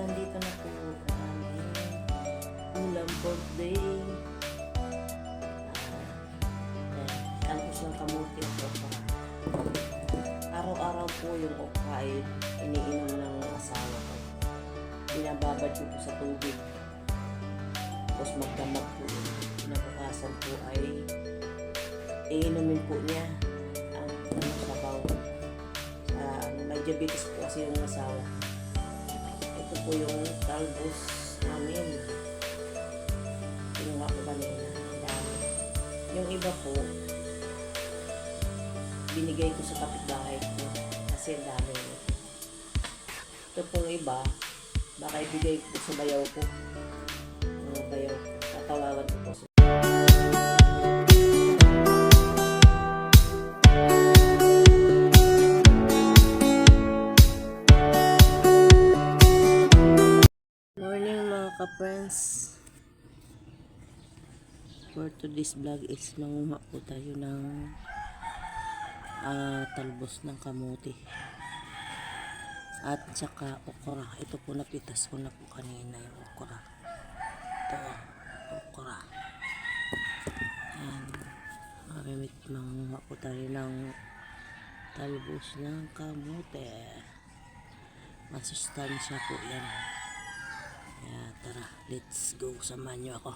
nandito na po ang aming ulam birthday. Talbos ng kamuti at okra. Araw-araw po yung okra ay iniinom ng asawa ko. Binababad ko po sa tubig. Tapos magdamag po yun. Pinabukasan po ay iinumin po niya ang sabaw. May diabetes po kasi yung asawa. Ito po yung talbos namin. Yung nga po kanina. Dami. Yung iba po, binigay ko sa kapitbahay ko kasi ang dami. Ito pong iba, baka ibigay ko sa bayaw ko. Mga bayaw ko. Tatawagan ko po. Morning mga ka-friends. For today's vlog is manguha po tayo ng talbos ng kamuti at saka okra. Ito po napitas ko na po kanina yung okra. Ito okra. Ayan. Marimit manguha po tayo ng talbos ng kamuti. Masustansya po yan. Kaya tara, let's go. Samahan nyo ako.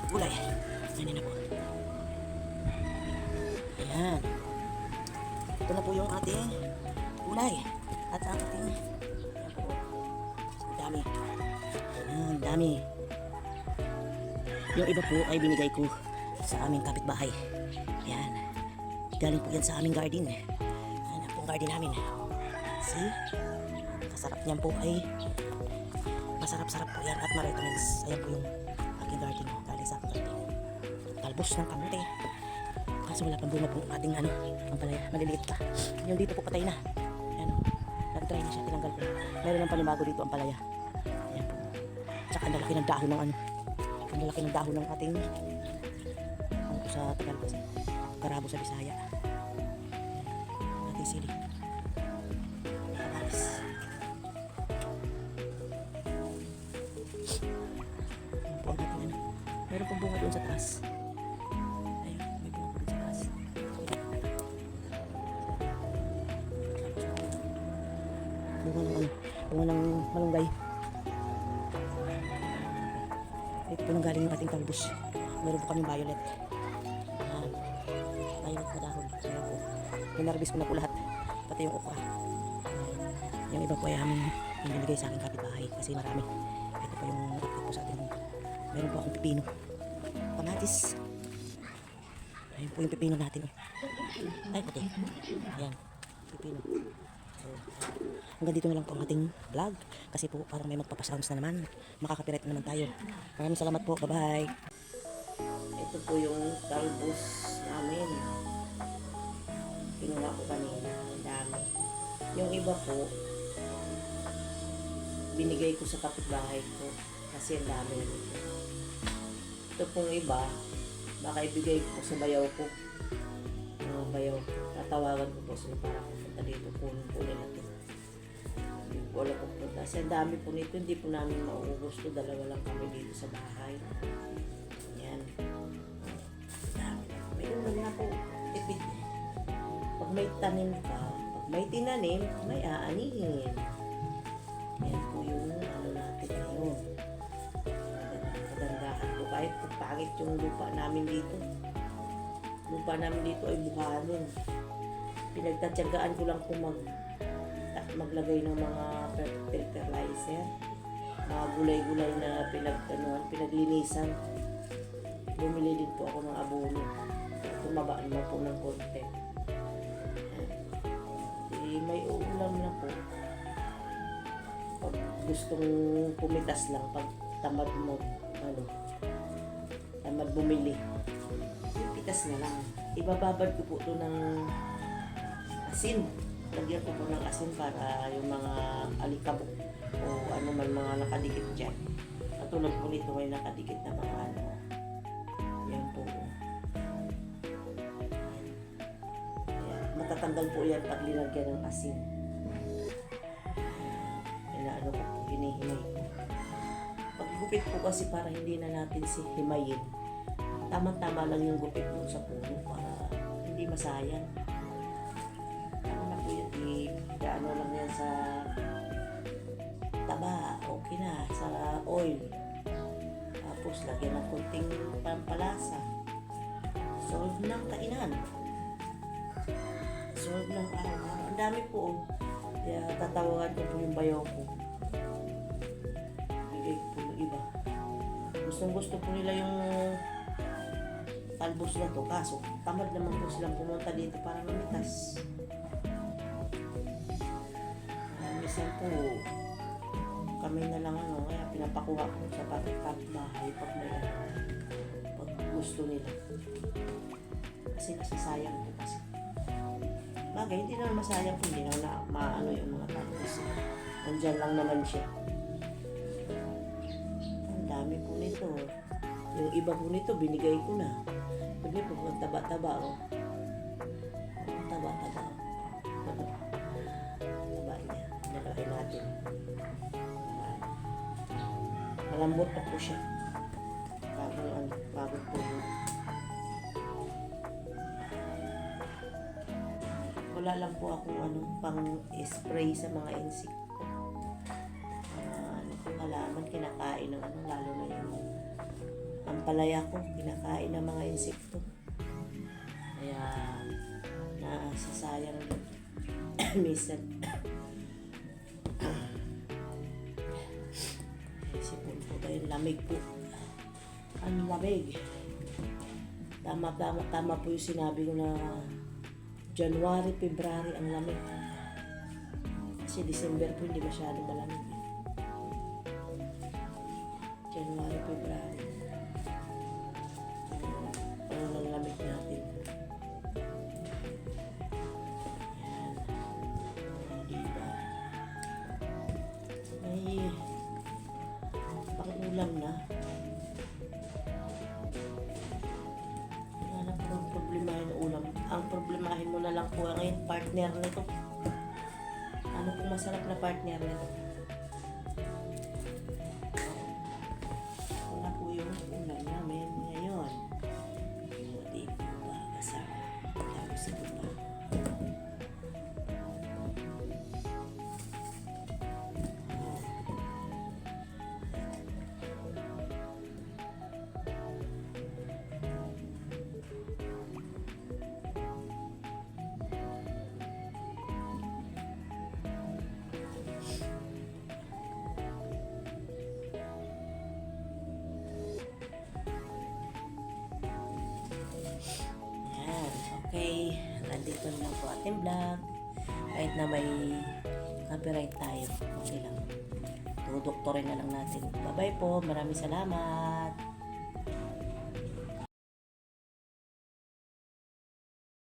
gulay. Yan na po. Ayan. Ito na po yung ating gulay. At ang ating, ayan po. Ang dami. Ayan, dami. Yung iba po ay binigay ko sa aming kapitbahay. Ayan. Galing po yan sa aming garden. Ayan ang pong garden namin. See? Kasarap niyan po ay masarap-sarap po yan at ma-recommends. Ayan po yung aking garden. Galing sa aking garden. Talbos ng kamote. Kaso wala pang bunga po ating ampalaya. Maliliit pa. Yung dito po patay na. Ayan o. Nag-try na siya. Tinanggal ko. Meron ng panibago dito ang palaya. Ayan po. Tsaka ang lalaki ng dahon ng ang lalaki ng dahon ng ating sa Tagalog kasi karabo sa Bisaya. Ating sili. Kamalis. Ayan po ang ating meron pong bunga doon sa taas. Ayun, may bunga doon sa taas. Bunga ng malunggay. Ito po nang galing yung ating talbos. Meron po kaming violet. Ayan. Violet na dahon. Ayan po. Hinarbis ko na po lahat. Pati yung okra. Ayan. Yung iba po ay aming binigay sa aking kapitbahay kasi marami. Ito po yung update po sa ating. Meron po akong pipino. Kamatis. Ayan po yung pipino natin. Ay, puti. Ayan. Pipino. So, hanggang dito na lang po ang ating vlog kasi po parang may magpapasounds na naman, makakapirate na naman tayo. Maraming salamat po, bye bye. Ito po yung talbos namin. Kinuha ko kanina. Ang dami. Yung iba po, binigay ko sa kapitbahay ko kasi ang dami. Ito pong iba, baka ibigay ko sa bayaw ko. Yung bayaw ko. Tatawagan ko po sila para pupunta dito. Punin po nila ito. Hindi po alam pupunta. Kasi ang dami po nito. Hindi po namin mauubos ito. Dalawa lang kami dito sa bahay. Yan. Dami na. Mayroon na po. Tipid. Pag may tanim ka, pag may tinanim, may aanihin. Yan po yung ano natin ngayon. Kagandahan po. Kahit po pangit yung lupa namin dito. Lupa namin dito ay buhanin. Pinagtatyagaan ko lang kung maglagay ng mga fertilizer. Mga gulay-gulay na pinaglinisan. Bumili din po ako ng abono. Tumaba naman po ng konti. May uulam na po. Pag gustong pumitas lang, pag tamad mo, tamad bumili. Pitas na lang. Ibababad ko po ito ng asin. Lagyan ko po ng asin para yung mga alikabok o ano man mga nakadikit dyan. Katulad po nito may nakadikit na mga ano. Yan po. Ayan. Matatanggal po yan pag linagyan ng asin. Inaano ko po, hinihimay ko. Paggupit po kasi para hindi na natin himayin. Tama-tama lang yung gupit mo sa puno para hindi masayang. Tama na po yun. Gaano lang yan sa taba. Okay na. Sa oil. Tapos lagyan ng kunting pampalasa. Solve ng kainan. Solve ng araw-araw. Ang dami po. Kaya tatawagan ko po yung bayaw ko. Bigay ko po yung iba. Gustong-gusto po nila yung talbos na to, kaso tamad naman po silang pumunta dito para mamitas. Minsan po kami na lang kaya pinapakuha ko sa kapitbahay pag gusto nila. Kasi nasasayang po kasi. Bagay, hindi naman masayang po, hindi na maano yung mga talbos. Nandyan lang naman siya. Ang dami po nito. Yung iba po nito, binigay ko na. Sabi po, taba-taba o. Taba-taba o. Taba niya. Nalagay natin. Malambot na po siya. Bagong puno. Wala lang po akong pang spray sa mga insekto. Halaman, kinakain ng lalo na yung ang Pinapalaya ko, kinakain ng mga insekto. Kaya nasasayang minsan. Sipon po tayo, lamig po. Ang lamig. Tama po yung sinabi ko na January, February ang lamig. Kasi December po hindi masyado malamig. January, February. Ano ang lamig natin. Yan. Diba? Ay, bakit ulam na? Wala na po ang problemahin ng ulam. Ang problemahin mo na lang po ang partner nito. Ano pong masarap na partner nito? Wala po yung ulam namin ngayon. Hindi po ba kasama? Tapos ito pa. Yan. Okay. Nandito na lang po ating vlog. Kahit na may copyright tayo. Okay lang. Tudoktorin na lang natin. Bye-bye po. Maraming salamat.